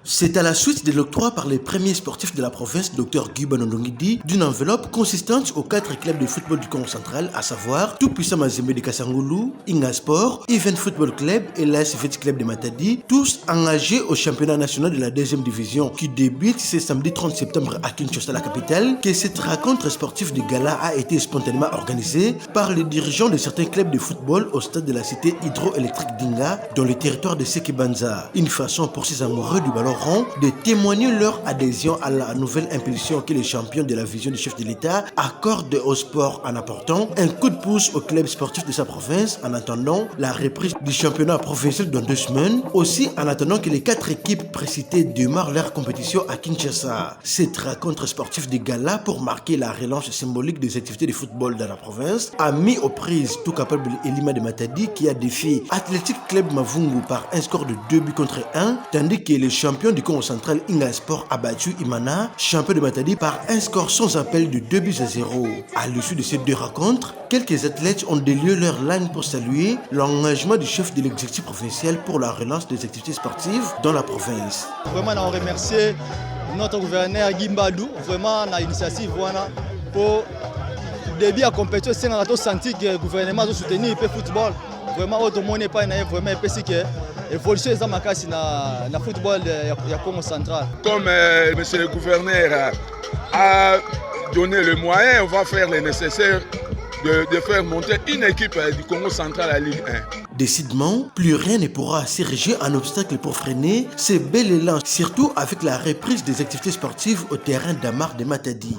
C'est à la suite de l'octroi par les premiers sportifs de la province, Dr Guy Banondongidi, d'une enveloppe consistante aux 4 clubs de football du Congo central, à savoir Tout Puissant Mazembe de Kassangoulou, Inga Sport, Even Football Club et l'AS Vite Club de Matadi, tous engagés au championnat national de la 2e division qui débute ce samedi 30 septembre à Kinshasa, la capitale, que cette rencontre sportive de gala a été spontanément organisée par les dirigeants de certains clubs de football au stade de la cité hydroélectrique d'Inga, dans le territoire de Sekebanza. Une façon pour ces amoureux du ballon rond de témoigner leur adhésion à la nouvelle impulsion que les champions de la vision du chef de l'État accordent au sport en apportant un coup de pouce au club sportif de sa province en attendant la reprise du championnat provincial dans 2 semaines, aussi en attendant que les 4 équipes précitées démarrent leur compétition à Kinshasa. Cette rencontre sportive de gala pour marquer la relance symbolique des activités de football dans la province a mis aux prises tout capable Elima de Matadi qui a défié Athletic Club Mavungu par un score de 2-1, tandis que les champions du Congo central Inga Sport a battu Imana, champion de Matadi, par un score sans appel de 2-0. À l'issue de ces 2 rencontres, quelques athlètes ont délié leur langue pour saluer l'engagement du chef de l'exécutif provincial pour la relance des activités sportives dans la province. Vraiment, on remercie notre gouverneur Gimbadou, vraiment, dans l'initiative pour début à compétition, c'est un senti que le gouvernement a soutenu le football. Vraiment, tout le monde n'est pas vraiment parce que l'évolution est dans le football du Congo central. Comme monsieur le gouverneur a donné le moyen, on va faire le nécessaire de faire monter une équipe du Congo central à Ligue 1. Décidément, plus rien ne pourra s'ériger en obstacle pour freiner ce bel élan, surtout avec la reprise des activités sportives au terrain d'Amar de Matadi.